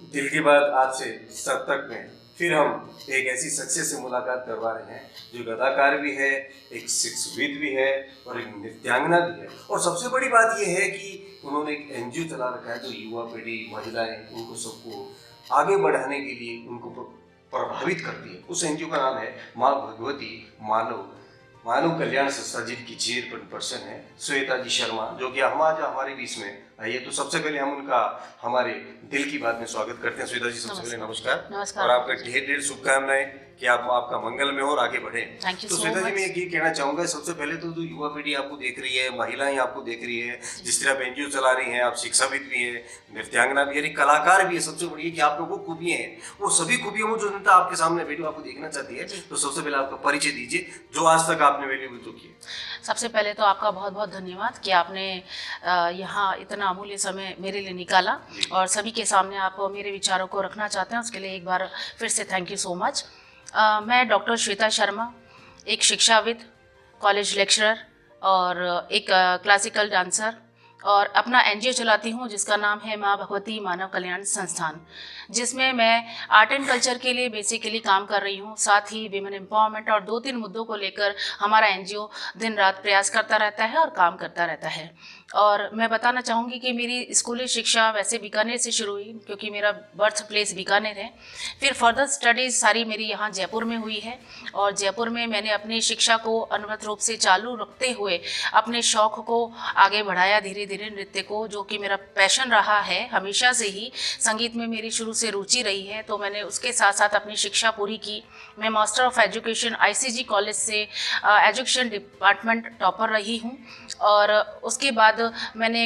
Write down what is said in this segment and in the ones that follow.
दिल की बात आज से सब तक में फिर हम एक ऐसी शख्सियत से मुलाकात करवा रहे हैं जो एक अदाकार भी है, एक शिक्षाविद भी है और एक नृत्यांगना भी है। और सबसे बड़ी बात यह है कि उन्होंने एक एनजीओ चला रखा है जो युवा पीढ़ी, महिलाएं, उनको सबको आगे बढ़ाने के लिए उनको प्रभावित करती है। उस एनजीओ का नाम है माँ भगवती मानव कल्याण संस्था, जिनकी चेयरपर्सन है श्वेता जी शर्मा, जो कि आज हमारे बीच में आइए। तो सबसे पहले हम उनका हमारे दिल की बात में स्वागत करते हैं। श्वेता जी, सबसे पहले नमस्कार। नमस्कार। और आपका ढेर ढेर शुभकामनाएं कि आपका मंगल में हो और आगे बढ़े। तो श्वेता जी, मैं ये कहना चाहूंगा, सबसे पहले तो जो युवा पीढ़ी आपको देख रही है, महिलाएं आपको देख रही है, जिस तरह आप एनजीओ चला रही हैं, आप शिक्षाविद भी है, नृत्यांगना भी है, कलाकार भी है, सबसे बड़ी है कि आप लोगों को खूबियां हैं। वो सभी खूबियों में जो जनता आपके सामने वीडियो आपको देखना चाहती है, तो सबसे पहले आपका परिचय दीजिए जो आज तक आपने वैल्यूएबल तो किया। सबसे पहले तो आपका बहुत बहुत धन्यवाद कि आपने यहाँ इतना अमूल्य समय मेरे लिए निकाला और सभी के सामने आप मेरे विचारों को रखना चाहते हैं, उसके लिए एक बार फिर से थैंक यू सो मच। मैं डॉक्टर श्वेता शर्मा, एक शिक्षाविद, कॉलेज लेक्चरर और एक क्लासिकल डांसर और अपना एनजीओ चलाती हूँ जिसका नाम है माँ भगवती मानव कल्याण संस्थान, जिसमें मैं आर्ट एंड कल्चर के लिए बेसिकली काम कर रही हूँ। साथ ही विमेन एम्पावरमेंट और 2-3 मुद्दों को लेकर हमारा एनजीओ दिन रात प्रयास करता रहता है और काम करता रहता है। और मैं बताना चाहूँगी कि मेरी स्कूली शिक्षा वैसे बीकानेर से शुरू हुई, क्योंकि मेरा बर्थ प्लेस बीकानेर है। फिर फर्दर स्टडीज़ सारी मेरी यहाँ जयपुर में हुई है और जयपुर में मैंने अपनी शिक्षा को अनवरत रूप से चालू रखते हुए अपने शौक़ को आगे बढ़ाया धीरे धीरे, नृत्य को, जो कि मेरा पैशन रहा है हमेशा से ही। संगीत में मेरी शुरू से रुचि रही है, तो मैंने उसके साथ साथ अपनी शिक्षा पूरी की। मैं master of education ICG college से एजुकेशन डिपार्टमेंट टॉपर रही हूँ और उसके बाद मैंने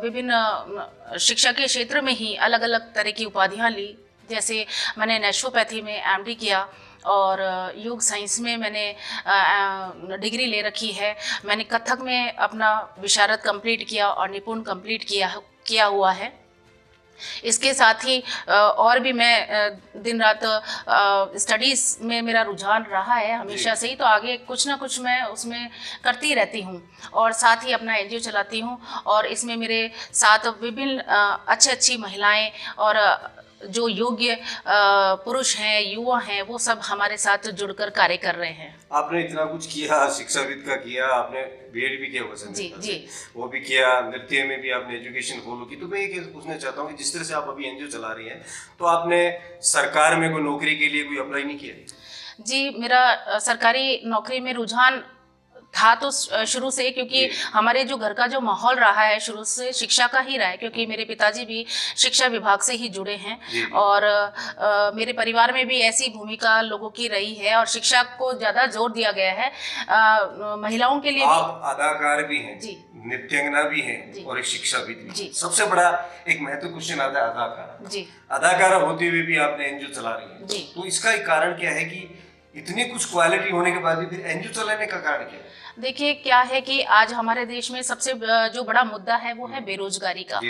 विभिन्न शिक्षा के क्षेत्र में ही अलग अलग तरह की उपाधियाँ ली। जैसे मैंने नेचुरोपैथी में एमडी किया और योग साइंस में मैंने डिग्री ले रखी है। मैंने कथक में अपना विशारद कंप्लीट किया और निपुण कंप्लीट किया हुआ है। इसके साथ ही और भी मैं दिन रात स्टडीज़ में मेरा रुझान रहा है हमेशा से ही, तो आगे कुछ ना कुछ मैं उसमें करती रहती हूँ और साथ ही अपना एनजीओ चलाती हूँ। और इसमें मेरे साथ विभिन्न अच्छी महिलाएं और जो योग्य पुरुष हैं, युवा हैं, वो सब हमारे साथ जुड़कर कार्य कर रहे हैं। आपने इतना कुछ किया, शिक्षाविद का किया, आपने बीएड भी किया होगा, जी, वो भी किया, नृत्य में भी आपने एजुकेशन फॉलो की। तो मैं ये पूछना चाहता हूँ कि जिस तरह से आप अभी एनजीओ चला रही हैं, तो आपने सरकार में कोई नौकरी के लिए कोई अप्लाई नहीं किया? जी, मेरा सरकारी नौकरी में रुझान था तो शुरू से, क्योंकि हमारे जो घर का जो माहौल रहा है शुरू से शिक्षा का ही रहा है, क्योंकि मेरे पिताजी भी शिक्षा विभाग से ही जुड़े हैं और मेरे परिवार में भी ऐसी भूमिका लोगों की रही है और शिक्षा को ज़्यादा जोर दिया गया है महिलाओं के लिए। आप अदाकार भी हैं, जी, नृत्यांगना भी हैं और एक शिक्षाविद भी। सबसे बड़ा एक महत्वपूर्ण क्वेश्चन आता है अदाकार। जी, अदाकारा होते हुए भी आपने एनजीओ चला रही है, तो इसका एक कारण क्या है कि इतनी कुछ क्वालिटी होने के बाद भी फिर एनजीओ चलाने का कारण क्या है? देखिए, क्या है कि आज हमारे देश में सबसे जो बड़ा मुद्दा है वो है बेरोजगारी का।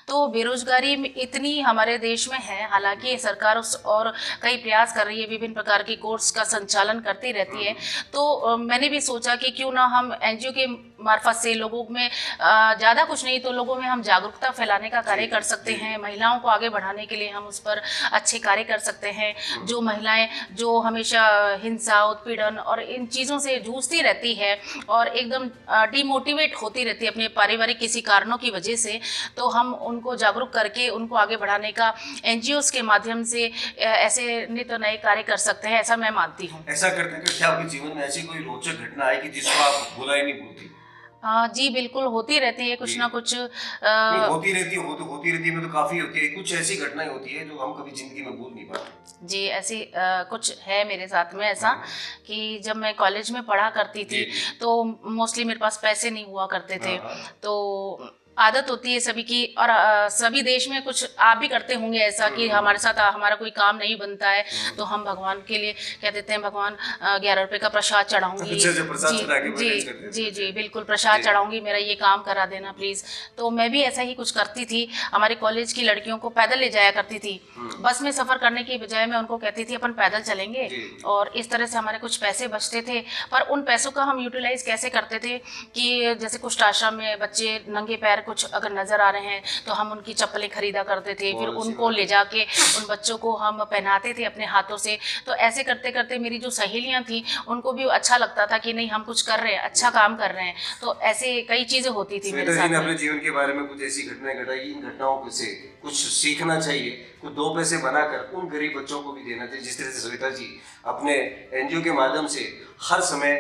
तो बेरोजगारी इतनी हमारे देश में है, हालांकि सरकार उस और कई प्रयास कर रही है, विभिन्न प्रकार के कोर्स का संचालन करती रहती है। तो मैंने भी सोचा कि क्यों ना हम एनजीओ के मार्फत से लोगों में ज़्यादा कुछ नहीं तो लोगों में हम जागरूकता फैलाने का कार्य कर सकते हैं। महिलाओं को आगे बढ़ाने के लिए हम उस पर अच्छे कार्य कर सकते हैं। जो महिलाएं जो हमेशा हिंसा, उत्पीड़न और इन चीज़ों से जूझती रहती है और एकदम डिमोटिवेट होती रहती है अपने पारिवारिक किसी कारणों की वजह से, तो हम उनको जागरूक करके उनको आगे बढ़ाने का एनजीओस के माध्यम से ऐसे नित नए कार्य कर सकते हैं, ऐसा मैं मानती हूँ। ऐसा करते हैं क्या आपके जीवन में ऐसी कोई रोचक घटना है कि जिसको आप भुलाई नहीं भूलती? जी बिल्कुल, होती रहती है कुछ ना कुछ। होती रहती है में तो काफी होती है, कुछ ऐसी घटनाएं होती है जो हम कभी जिंदगी में भूल नहीं पाते। जी, ऐसी कुछ है मेरे साथ में ऐसा कि जब मैं कॉलेज में पढ़ा करती थी तो मोस्टली मेरे पास पैसे नहीं हुआ करते थे। तो आदत होती है सभी की और सभी देश में कुछ आप भी करते होंगे ऐसा कि हमारे साथ हमारा कोई काम नहीं बनता है तो हम भगवान के लिए कह देते हैं, भगवान 11 रुपए का प्रसाद चढ़ाऊंगी। जी, बिल्कुल प्रसाद चढ़ाऊंगी, मेरा ये काम करा देना प्लीज़। तो मैं भी ऐसा ही कुछ करती थी। हमारे कॉलेज की लड़कियों को पैदल ले जाया करती थी, बस में सफ़र करने की बजाय मैं उनको कहती थी अपन पैदल चलेंगे और इस तरह से हमारे कुछ पैसे बचते थे। पर उन पैसों का हम यूटिलाइज कैसे करते थे कि जैसे कुछ आश्रम में बच्चे नंगे पैर कुछ अगर नज़र आ रहे हैं तो हम उनकी चप्पलें खरीदा करते थे, फिर उनको ले जाके उन बच्चों को हम पहनाते थे अपने हाथों से। तो ऐसे करते करते मेरी जो सहेलियाँ थी उनको भी अच्छा लगता था कि नहीं हम कुछ कर रहे हैं, अच्छा काम कर रहे हैं। तो ऐसे कई चीज़ें होती थी मेरे साथ। अपने जीवन के बारे में कुछ ऐसी घटनाएं घटाई, इन घटनाओं से कुछ सीखना चाहिए, कुछ 2 पैसे बनाकर उन गरीब बच्चों को भी देना चाहिए। जिस तरह से सविता जी अपने एनजीओ के माध्यम से हर समय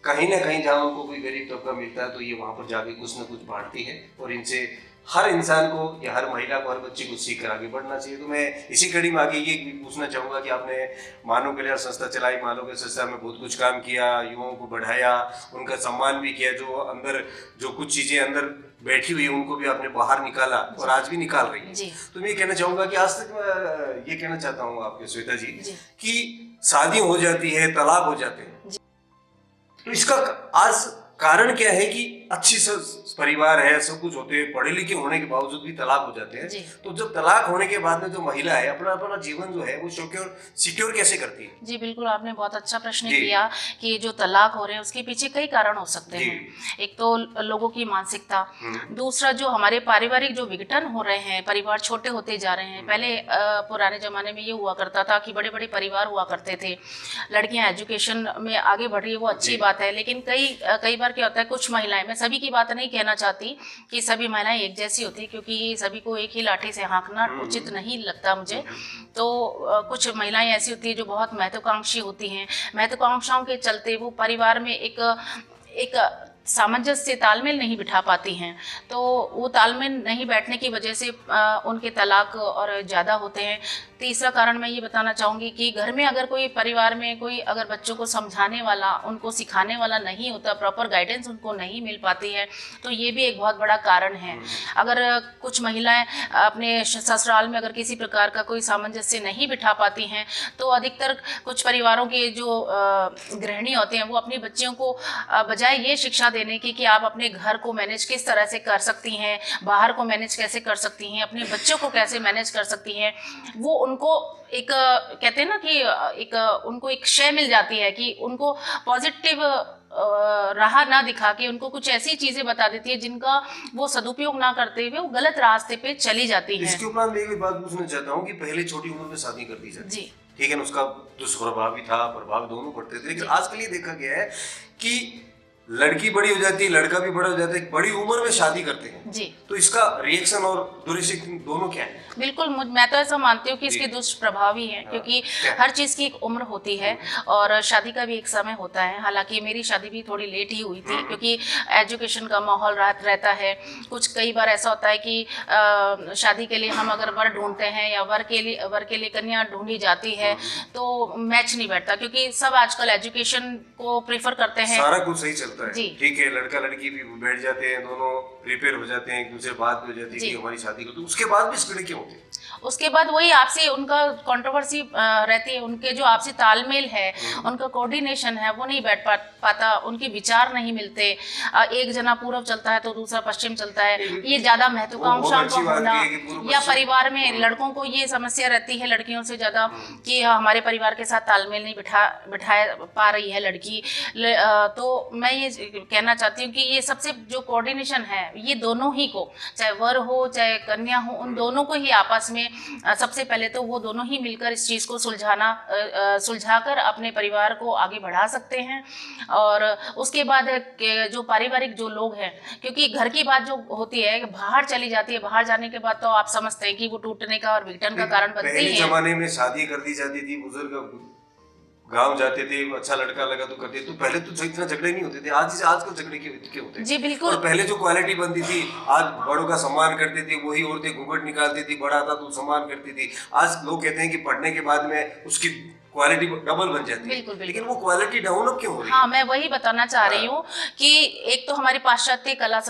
कहीं ना कहीं जहाँ उनको कोई गरीब तबका मिलता है तो ये वहाँ पर जाके कुछ ना कुछ बांटती है, और इनसे हर इंसान को या हर महिला को, हर बच्चे को सीख कर आगे बढ़ना चाहिए। तो मैं इसी कड़ी में आगे ये भी पूछना चाहूँगा कि आपने मानव कल्याण संस्था चलाई, मानव कल्याण संस्था में बहुत कुछ काम किया, युवाओं को बढ़ाया, उनका सम्मान भी किया, जो अंदर जो कुछ चीज़ें अंदर बैठी हुई उनको भी आपने बाहर निकाला और आज भी निकाल रही है। तो मैं ये कहना चाहूँगा कि आज तक मैं ये कहना चाहता हूँ आपके श्वेता जी कि शादी हो जाती है, तलाक हो जाते हैं, तो इसका आज कारण क्या है कि अच्छी परिवार है, सब कुछ होते हैं, पढ़े लिखे होने के बावजूद भी तलाक हो जाते हैं। तो जब तलाक होने के बाद में जो महिला है अपना अपना जीवन जो है वो सिक्योर कैसे करती है? जी बिल्कुल, आपने बहुत अच्छा प्रश्न किया कि जो तलाक हो रहे हैं उसके पीछे कई कारण हो सकते हैं। एक तो लोगों की मानसिकता, दूसरा जो हमारे पारिवारिक जो विघटन हो रहे हैं, परिवार छोटे होते जा रहे हैं। पहले पुराने जमाने में ये हुआ करता था कि बड़े बड़े परिवार हुआ करते थे, लड़कियां एजुकेशन में आगे बढ़ रही है वो अच्छी बात है, लेकिन कई बार क्या होता है, कुछ महिलाएं, मैं सभी की बात नहीं कहना चाहती कि सभी महिलाएं एक जैसी होती, क्योंकि सभी को एक ही लाठी से हाँकना उचित नहीं लगता मुझे। तो कुछ महिलाएं ऐसी होती है जो बहुत महत्वाकांक्षी होती हैं, महत्वाकांक्षाओं के चलते वो परिवार में एक सामंजस्य तालमेल नहीं बिठा पाती हैं। तो वो तालमेल नहीं बैठने की वजह से उनके तलाक और ज़्यादा होते हैं। तीसरा कारण मैं ये बताना चाहूँगी कि घर में अगर कोई परिवार में कोई अगर बच्चों को समझाने वाला, उनको सिखाने वाला नहीं होता, प्रॉपर गाइडेंस उनको नहीं मिल पाती है, तो ये भी एक बहुत बड़ा कारण है। अगर कुछ महिलाएं अपने ससुराल में अगर किसी प्रकार का कोई सामंजस्य नहीं बिठा पाती हैं, तो अधिकतर कुछ परिवारों के जो गृहिणी होते हैं वो अपनी बच्चियों को बजाय ये शिक्षा देने की कि आप अपने घर को मैनेज किस तरह से कर सकती हैं, बाहर को मैनेज कैसे कर सकती हैं, अपने बच्चों को कैसे मैनेज कर सकती हैं, वो उनको एक कहते हैं ना कि उनको एक शय मिल जाती है कि उनको पॉजिटिव राह ना दिखा के उनको कुछ ऐसी चीजें बता देती है जिनका वो सदुपयोग ना करते हुए वो गलत रास्ते पे चली जाती है। इसके ऊपर मैं एक बात पूछना चाहता हूँ कि पहले छोटी उम्र में शादी कर दी जाती है, ठीक है ना, उसका दुष्प्रभाव भी था, प्रभाव दोनों पड़ते थे, लेकिन आजकल ये देखा गया है कि लड़की बड़ी हो जाती है, लड़का भी बड़ा हो जाता है, बड़ी उम्र में शादी करते हैं जी। तो इसका रिएक्शन और दुष्प्रभाव दोनों क्या है? बिल्कुल, मैं तो ऐसा मानती हूँ कि इसके दुष्प्रभाव ही हैं, क्योंकि हर चीज़ की एक उम्र होती है और शादी का भी एक समय होता है। हालांकि मेरी शादी भी थोड़ी लेट ही हुई थी, क्योंकि एजुकेशन का माहौल रहता है। कई बार ऐसा होता है कि शादी के लिए हम अगर वर ढूंढते हैं या वर के लिए कन्या ढूंढी जाती है तो मैच नहीं बैठता, क्योंकि सब आजकल एजुकेशन को प्रेफर करते हैं, सारा कुछ सही चलता है, ठीक है, लड़का लड़की भी बैठ जाते हैं, दोनों प्रिपेयर हो जाते हैं, एक दूसरे बात हो जाती है कि हमारी शादी को, तो उसके बाद भी इसके क्यों होते हैं? उसके बाद वही आपसे उनका कंट्रोवर्सी रहती है, उनके जो आपसे तालमेल है, उनका कोऑर्डिनेशन है वो नहीं बैठ पाता, उनके विचार नहीं मिलते, एक जना पूर्व चलता है तो दूसरा पश्चिम चलता है, ये ज्यादा महत्वाकांक्षाओं का होना, या परिवार में लड़कों को ये समस्या रहती है लड़कियों से ज्यादा कि हमारे परिवार के साथ तालमेल नहीं बिठा पा रही है लड़की। तो मैं ये कहना चाहती हूँ कि ये सबसे जो कोऑर्डिनेशन है ये दोनों ही को, चाहे वर हो चाहे कन्या हो, उन दोनों को ही आपस में सबसे पहले तो वो दोनों ही मिलकर इस चीज़ को सुलझाकर अपने परिवार को आगे बढ़ा सकते हैं। और उसके बाद जो पारिवारिक जो लोग हैं, क्योंकि घर की बात जो होती है बाहर चली जाती है, बाहर जाने के बाद तो आप समझते हैं कि वो टूटने का और विघटन का कारण बनती है। पहले जमाने में शादी कर दी जाती थी, बुजुर्ग गांव जाते थे, अच्छा लड़का लगा तो करते, तो पहले तो इतना झगड़े नहीं होते थे, आजकल झगड़े के होते हैं जी बिल्कुल। और पहले जो क्वालिटी बनती थी, आज बड़ों का सम्मान करते थे, वही औरतें घूंघट निकालती थी, बड़ा था तो सम्मान करती थी। आज लोग कहते हैं कि पढ़ने के बाद में उसकी क्वालिटी डबल बन जाती है, बिल्कुल। लेकिन वो क्वालिटी डाउन अप क्यों हो रही है? हाँ, मैं वही बताना चाह रही हूँ कि एक तो हमारी पाश्चात्य कला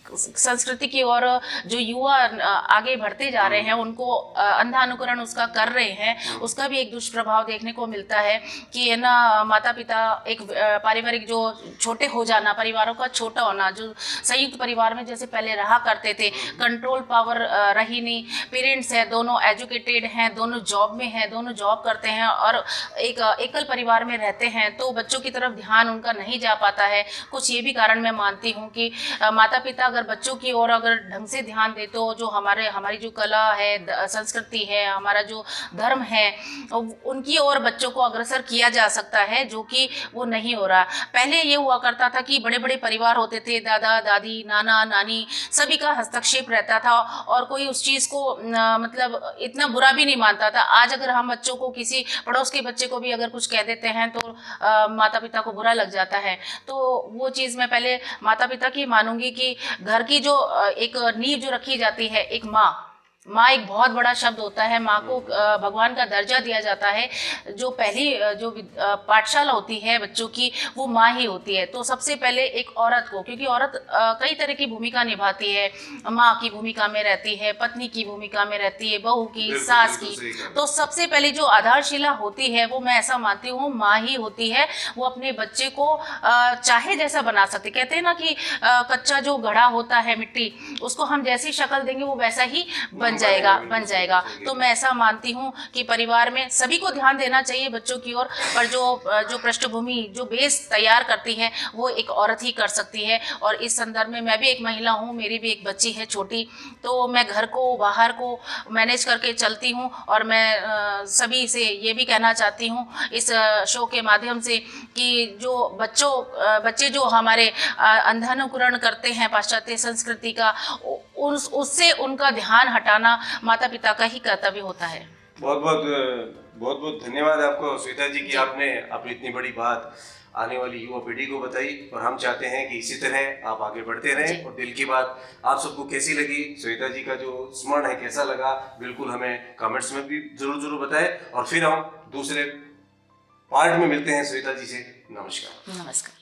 संस्कृति की ओर जो युवा आगे बढ़ते जा रहे हैं, उनको अंधा अनुकरण उसका कर रहे हैं, उसका भी एक दुष्प्रभाव देखने को मिलता है कि है ना, माता पिता एक पारिवारिक जो छोटे हो जाना, परिवारों का छोटा होना, जो संयुक्त परिवार में जैसे पहले रहा करते थे, कंट्रोल पावर रही नहीं, पेरेंट्स हैं दोनों एजुकेटेड हैं, दोनों जॉब में हैं, दोनों जॉब करते हैं और एक एकल परिवार में रहते हैं, तो बच्चों की तरफ ध्यान उनका नहीं जा पाता है। कुछ ये भी कारण मैं मानती हूँ कि माता पिता अगर अगर बच्चों की ओर अगर ढंग से ध्यान दे तो जो हमारी जो कला है, संस्कृति है, हमारा जो धर्म है, उनकी ओर बच्चों को अग्रसर किया जा सकता है, जो कि वो नहीं हो रहा। पहले ये हुआ करता था कि बड़े बड़े परिवार होते थे, दादा दादी, नाना नानी, सभी का हस्तक्षेप रहता था और कोई उस चीज़ को मतलब इतना बुरा भी नहीं मानता था। आज अगर हम बच्चों को, किसी पड़ोस के बच्चे को भी अगर कुछ कह देते हैं तो माता पिता को बुरा लग जाता है। तो वो चीज़ मैं पहले माता पिता की मानूंगी कि घर की जो एक नींव जो रखी जाती है, एक माँ एक बहुत बड़ा शब्द होता है। माँ को भगवान का दर्जा दिया जाता है। जो पहली जो पाठशाला होती है बच्चों की, वो माँ ही होती है। तो सबसे पहले एक औरत को, क्योंकि औरत कई तरह की भूमिका निभाती है, माँ की भूमिका में रहती है, पत्नी की भूमिका में रहती है, बहू की, सास की। तो सबसे पहले जो आधारशिला होती है वो मैं ऐसा मानती हूँ माँ ही होती है। वो अपने बच्चे को चाहे जैसा बना सकती। कहते हैं ना कि कच्चा जो घड़ा होता है मिट्टी, उसको हम जैसी शक्ल देंगे वो वैसा ही बन जाएगा। तो मैं ऐसा मानती हूँ कि परिवार में सभी को ध्यान देना चाहिए बच्चों की ओर, पर जो पृष्ठभूमि, जो बेस तैयार करती है वो एक औरत ही कर सकती है। और इस संदर्भ में मैं भी एक महिला हूँ, मेरी भी एक बच्ची है छोटी, तो मैं घर को, बाहर को मैनेज करके चलती हूँ। और मैं सभी से ये भी कहना चाहती हूँ इस शो के माध्यम से कि जो बच्चे जो हमारे अंधानुकरण करते हैं पाश्चात्य संस्कृति का, उससे उनका ध्यान हटाना माता पिता का ही कर्तव्य होता है। बहुत धन्यवाद आपको श्वेता जी कि आपने अपनी इतनी बड़ी बात आने वाली युवा पीढ़ी को बताई। और हम चाहते हैं कि इसी तरह आप आगे बढ़ते रहें। और दिल की बात आप सबको कैसी लगी, श्वेता जी का जो स्मरण है कैसा लगा, बिल्कुल हमें कमेंट्स में भी जरूर बताएं। और फिर हम दूसरे पार्ट में मिलते हैं श्वेता जी से। नमस्कार।